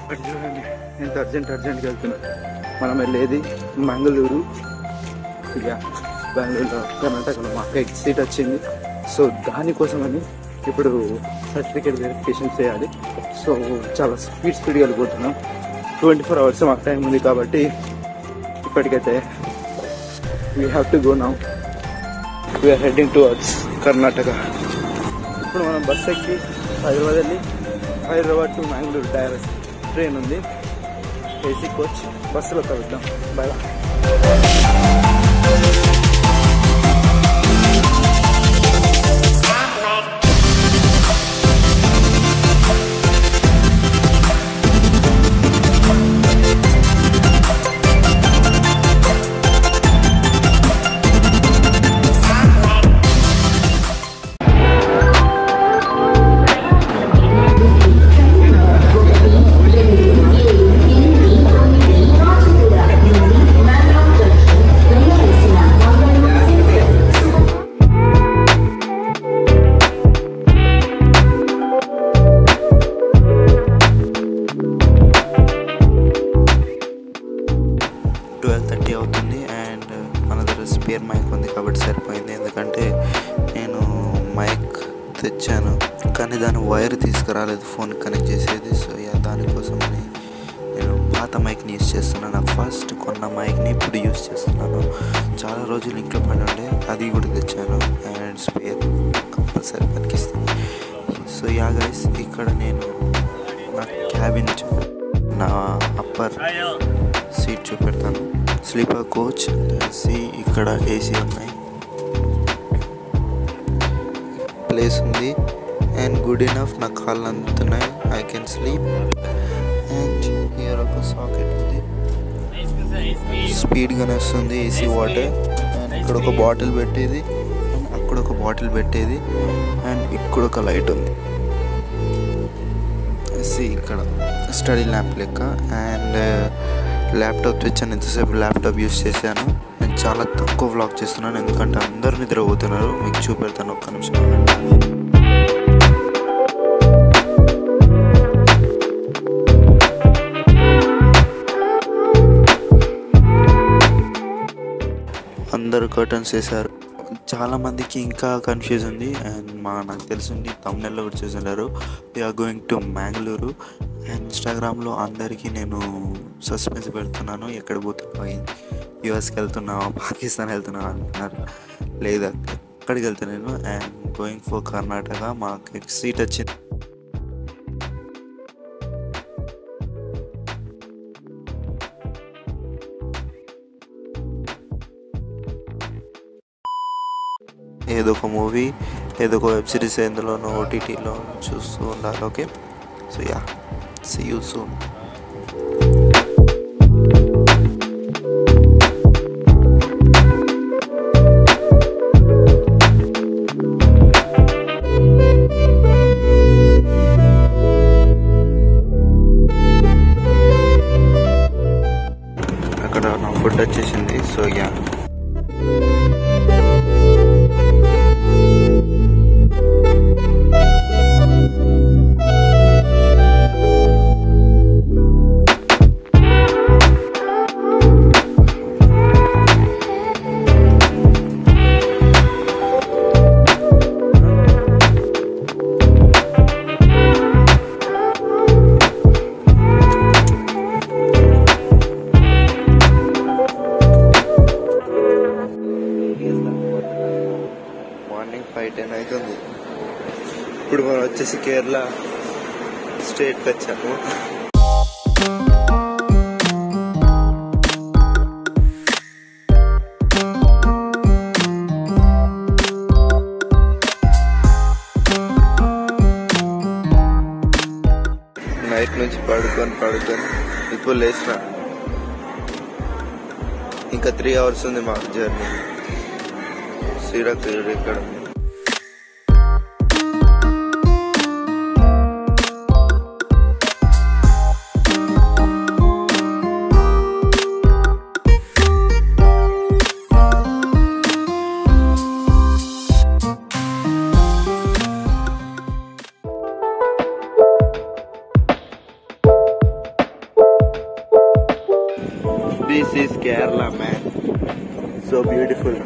But చూడండి ఎంత అర్జెంట్గా వెళ్తున్నాం. మనం వెళ్ళేది మంగళూరు. ఇక బెంగళూరులో కర్ణాటకలో మా అక్క సీట్ వచ్చింది. సో దానికోసమని ఇప్పుడు సర్టిఫికేట్ వెరిఫికేషన్ చేయాలి. సో చాలా స్పీడ్గా వెళ్ళిపోతున్నాం. 24 hours మాకు టైం ఉంది కాబట్టి ఇప్పటికైతే we have to go now. We are heading towards Karnataka. ఇప్పుడు మనం బస్ ఎక్కి హైదరాబాద్ వెళ్ళి Hyderabad to Mangalore direct train ఉంది, ఏసీ కోచ్. బస్సులో కలుద్దాం. బాయ్. 12:30 అవుతుంది. అండ్ మన దగ్గర స్పేర్ మైక్ ఉంది కాబట్టి సరిపోయింది. ఎందుకంటే నేను మైక్ తెచ్చాను కానీ దాని వైర్ తీసుకురాలేదు ఫోన్ కనెక్ట్ చేసేది. సో దానికోసమని నేను పాత మైక్ని యూస్ చేస్తున్నాను. నాకు ఫస్ట్ కొన్న మైక్ని ఇప్పుడు యూస్ చేస్తున్నాను. చాలా రోజులు ఇంట్లో పడి ఉండే, అది కూడా తెచ్చాను. అండ్ స్పేర్ కంపల్సరీ పనికిస్తుంది. సో గైస్, ఇక్కడ నేను నా క్యాబిన్ నా అప్పర్ సీట్ చూపెడతాను. Sleeper coach. ఇక్కడ ఏసీ ఉన్నాయి, ప్లేస్ ఉంది అండ్ గుడ్ ఇనఫ్. నా కాళ్ళు అందుతున్నాయి, I can sleep. And here ఒక సాకెట్ ఉంది, స్పీడ్గానే వస్తుంది ఏసీ వాటర్. అండ్ ఇక్కడ ఒక బాటిల్ పెట్టేది అండ్ అక్కడ ఒక బాటిల్ పెట్టేది అండ్ ఇక్కడ ఒక లైట్ ఉంది. ఇక్కడ స్టడీ ల్యాంప్ లెక్క. అండ్ ల్యాప్టాప్ తెచ్చాను. ఎంతసేపు ల్యాప్టాప్ యూస్ చేశాను. నేను చాలా తక్కువ వ్లాగ్ చేస్తున్నాను ఎందుకంటే అందరూ నిద్రపోతున్నారు. మీకు చూపెడతాను, ఒక్క నిమిషం. అందరూ కర్టన్స్ వేశారు. చాలామందికి ఇంకా కన్ఫ్యూజ్ ఉంది. అండ్ నాకు తెలిసింది తమిళలో కూడా చూస్తున్నారు. We are going to Mangalore. And ఇన్స్టాగ్రామ్లో అందరికీ నేను సస్పెన్స్ పెడుతున్నాను, ఎక్కడ పోతున్నా, యూఎస్కి వెళ్తున్నావా, పాకిస్తాన్ వెళ్తున్నావా అంటున్నారు. లేదా ఎక్కడికి వెళ్తున్నాను. And going for Karnataka. మాకు సీట్ వచ్చింది. ఏదో ఒక మూవీ, ఏదో ఒక వెబ్ సిరీస్ ఎందులోనో ఓటీటీలో చూస్తూ ఉండాలి. Okay, so see you soon. అక్కడ నా ఫుడ్ వచ్చేసింది. సో మార్నింగ్ 5:10 అవుతుంది. ఇప్పుడు మనం వచ్చేసి కేరళ స్టేట్కి వచ్చాము. నైట్ నుంచి పడుకొని ఇప్పుడు లేచిన. ఇంకా 3 hours ఉంది మాకు జర్నీ. శ్రీరామ్ ఇక్కడ This is Kerala, man. So beautiful.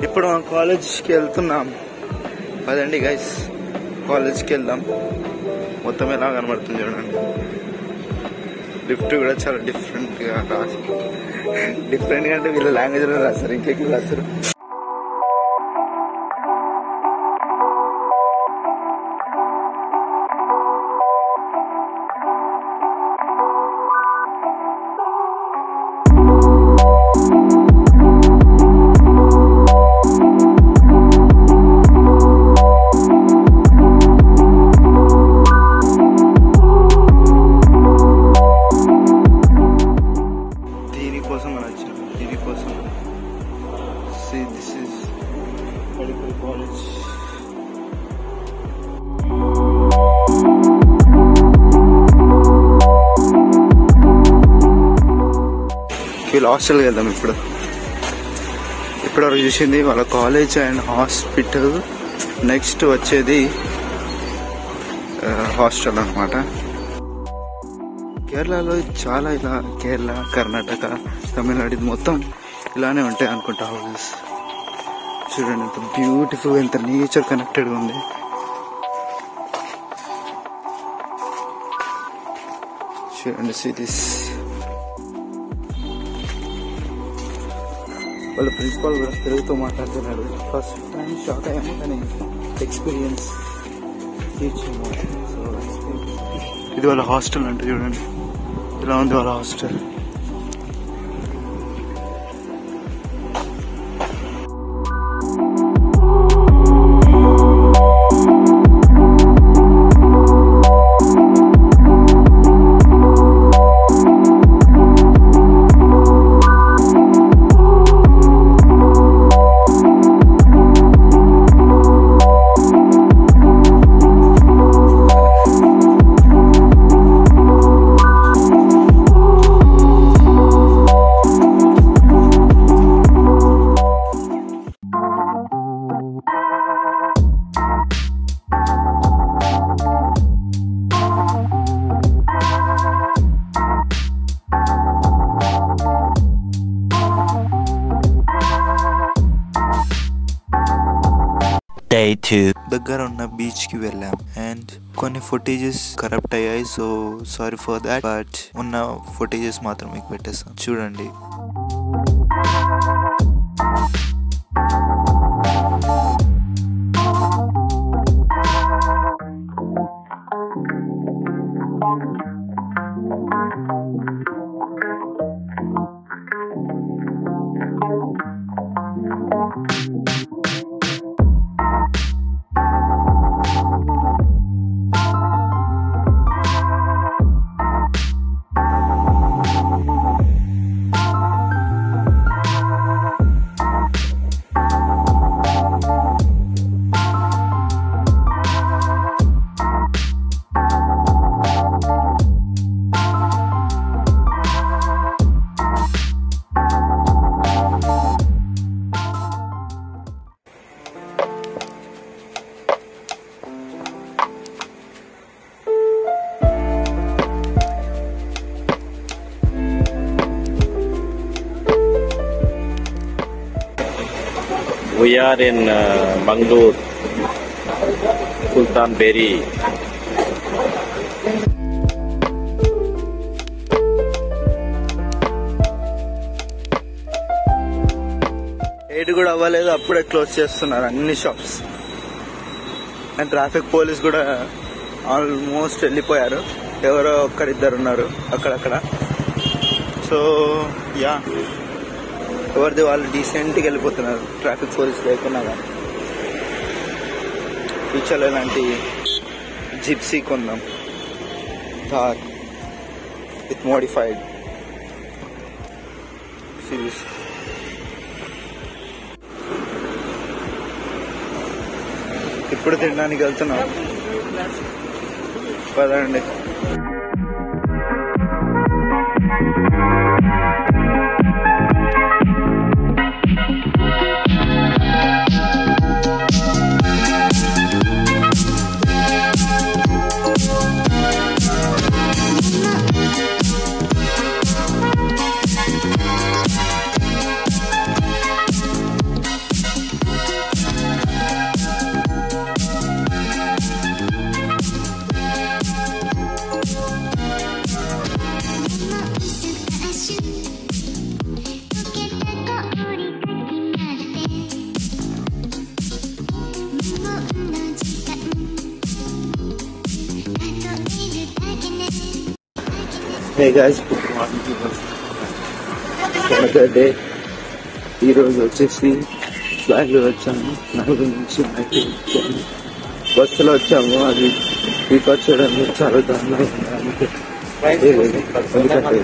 ఇప్పుడు మనం కాలేజ్కి వెళ్తున్నాం. అదండి గైస్, కాలేజ్కి వెళ్దాం. మొత్తం ఎలా కనబడుతుంది చూడండి. లిఫ్ట్ కూడా చాలా డిఫరెంట్గా రాసి, డిఫరెంట్గా అంటే వీళ్ళ లాంగ్వేజ్లో రాస్తారు, ఇంకెక్కువ రాస్తారు. See, this is medical college. వీళ్ళ హాస్టల్కి వెళ్దాం. ఇప్పుడు వరకు చూసింది వాళ్ళ కాలేజ్ అండ్ హాస్పిటల్. నెక్స్ట్ వచ్చేది హాస్టల్ అన్నమాట. కేరళలో చాలా ఇలా, కేరళ, కర్ణాటక, తమిళనాడు మొత్తం ఇలానే ఉంటాయి అనుకుంటా హౌసెస్. చూడండి ఎంత బ్యూటిఫుల్, ఎంత నేచర్ కనెక్టెడ్గా ఉంది. చూడండి సిటీస్. వాళ్ళ ప్రిన్సిపాల్ కూడా తెలుగుతో మాట్లాడుతున్నాడు. ఫస్ట్ టైం షాక్ అయ్యాము, కానీ ఎక్స్పీరియన్స్ టీచింగ్. సో ఇది వాళ్ళ హాస్టల్ అంటే చూడండి ఇలా ఉంది వాళ్ళ హాస్టల్. Day 2 దగ్గర ఉన్న బీచ్ కి వెళ్ళాం అండ్ కొన్ని ఫుటేజెస్ కరప్ట్ అయ్యాయి. So sorry for that, but ఉన్న ఫుటేజెస్ మాత్రం మీకు పెట్టేస్తాం చూడండి. We are in Mangalore, Sultan Berry. Eight కూడా అవ్వలేదు, అప్పుడే క్లోజ్ చేస్తున్నారు అన్ని షాప్స్. అండ్ ట్రాఫిక్ పోలీస్ కూడా ఆల్మోస్ట్ వెళ్ళిపోయారు. ఎవరో ఒక్కరిద్దరు ఉన్నారు అక్కడక్కడ. సో యా, ఎవరిది వాళ్ళు డీసెంట్గా వెళ్ళిపోతున్నారు ట్రాఫిక్ పోలీస్ లేకున్నా. కానీ ఫ్యూచర్లో ఇలాంటి జిప్సీ కొందాం, థార్ విత్ మోడిఫైడ్ సిరీస్. ఇప్పుడు తినడానికి వెళ్తున్నాం. పదండి. Hey guys, good morning. Day ఈరోజు వచ్చేసి బెంగళూరు వచ్చాము. బెంగళూరు నుంచి నైట్ వచ్చాము. బస్సులో వచ్చాము. అది రికార్డ్ చేయడానికి చాలా దారుణంగా ఉంది. ఎందుకంటే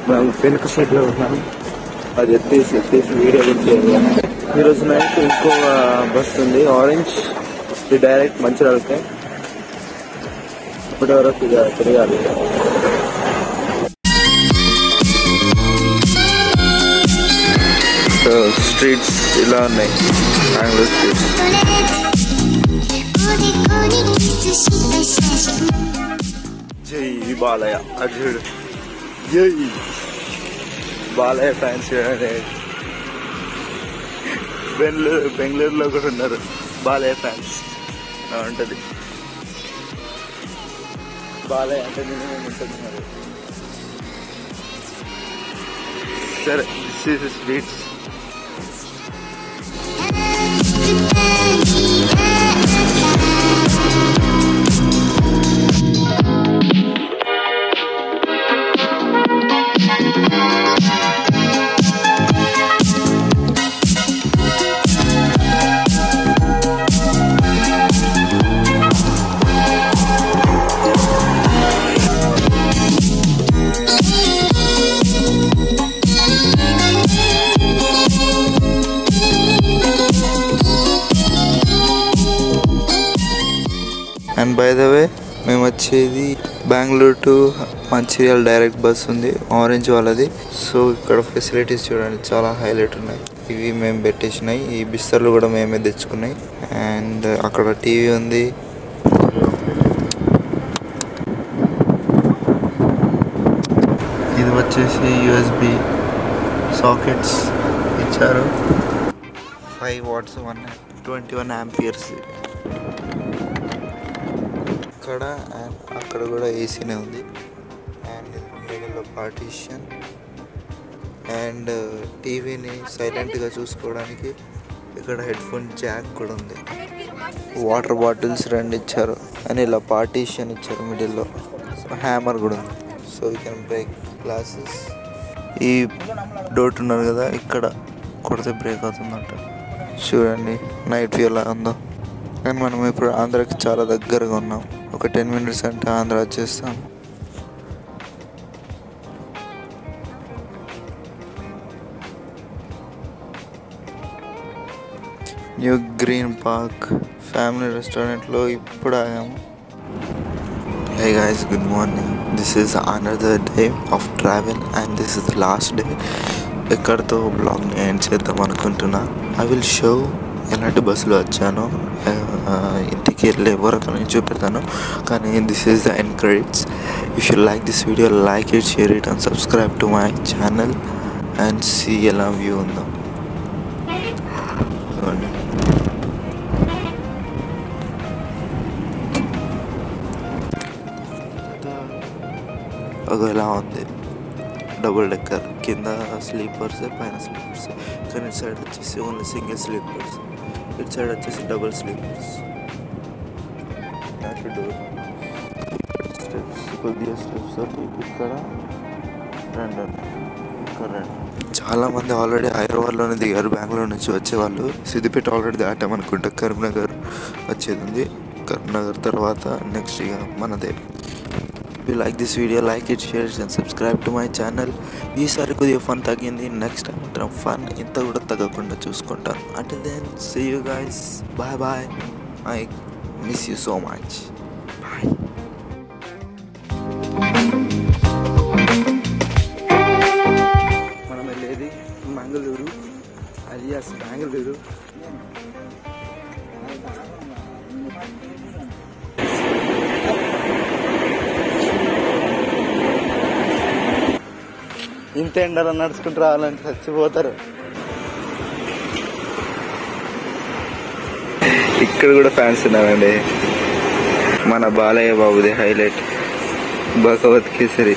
మేము వెనుక సైడ్ లో ఉన్నాము. అది ఎత్తేసి వీడియో వచ్చేది. ఈరోజు నైట్ ఇంకో బస్సు ఉంది, ఆరెంజ్. ఇది డైరెక్ట్ మంచిర్యాలకే. ఇప్పటి వరకు తిరగాలి. స్ట్రీట్స్ ఇలా ఉన్నాయి, బెంగళూరు స్ట్రీట్స్. జై బాలయ్య అర్జుడు, జై బాలయ్య ఫ్యాన్స్ చూడండి. బెంగళూరులో కూడా ఉన్నారు బాలయ్య ఫ్యాన్స్. ఉంటుంది బాలయ్య అంటే నేను ఉంటుంది. సరే, streets. And by the way మేము వచ్చేది Bengaluru to Mancherial direct bus ఉంది, ఆరెంజ్ వాళ్ళది. సో ఇక్కడ ఫెసిలిటీస్ చూడండి, చాలా హైలైట్ ఉన్నాయి. ఇవి మేము పెట్టేసినాయి. ఈ బిస్తర్లు కూడా మేమే తెచ్చుకున్నాయి. అండ్ అక్కడ టీవీ ఉంది. ఇది వచ్చేసి యూఎస్బి సాకెట్స్ ఇచ్చారు. 5 watts 121 amperes. ఇక్కడ అండ్ అక్కడ కూడా ఏసీనే ఉంది. అండ్ మిడిల్లో పార్టీషన్. అండ్ టీవీని సైలెంట్గా చూసుకోవడానికి ఇక్కడ హెడ్ ఫోన్ జాక్ కూడా ఉంది. వాటర్ బాటిల్స్ 2 ఇచ్చారు. అండ్ ఇలా పార్టీషన్ ఇచ్చారు మిడిల్లో. హ్యామర్ కూడా ఉంది. So you can break glasses. ఈ డోట్ ఉన్నారు కదా, ఇక్కడ కొడితే బ్రేక్ అవుతుందంట. చూడండి నైట్ వ్యూ ఎలా ఉందో. కానీ మనం ఇప్పుడు ఆంధ్రాకి చాలా దగ్గరగా ఉన్నాం. ఒక 10 minutes అంటే ఆంధ్ర వచ్చేస్తాం. న్యూ గ్రీన్ పార్క్ ఫ్యామిలీ రెస్టారెంట్లో ఇప్పుడు ఆగాము. Hey guys, good morning. This is another day of travel and this is the last day. ఎక్కడితో బ్లాగ్ని ఎండ్ చేద్దాం అనుకుంటున్నా. ఐ విల్ షో ఎలాంటి బస్సులో వచ్చాను, ఇంటికి వెళ్ళే వరకు నేను చూపెడతాను. కానీ this is the end credits. If you like this video, like it, share it and subscribe to my channel and see ఎలా వ్యూ ఉందో. ఒకలా ఉంది, డబుల్ డెక్కర్. కింద స్లీపర్స్, పైన స్లీపర్స్. కానీ ఇటు సైడ్ వచ్చేసి ఓన్లీ సింగిల్ స్లీపర్స్. ఇటు సైడ్ వచ్చేసి డబుల్ స్లీపర్స్. స్టెప్స్, కొద్దిగా స్టెప్స్ ఇక్కడ 2, ఇక్కడ 2. చాలామంది ఆల్రెడీ హైదరాబాద్లోనే దిగారు. బెంగళూరు నుంచి వచ్చేవాళ్ళు. సిద్దిపేట ఆల్రెడీ దాటామనుకుంటా. కరీంనగర్ వచ్చేది ఉంది. కరీంనగర్ తర్వాత నెక్స్ట్ ఇక మనదే. If you like this video, like it, share it and subscribe to my channel. ఈసారి కొద్దిగా ఫన్ తగ్గింది. నెక్స్ట్ టైం మాత్రం ఫన్ ఇంత కూడా తగ్గకుండా చూసుకుంటాను. Until then, see you guys. Bye bye. I miss you so much. Bye. మనం వెళ్ళేది మంగళూరు అలియాస్ బెంగళూరు. ఇంత ఎండలో నడుచుకుంటూ రావాలంటే చచ్చిపోతారు. ఇక్కడ కూడా ఫ్యాన్స్ ఉన్నారండి. మన బాలయ్య బాబుది హైలైట్ భగవత్ కేసరి.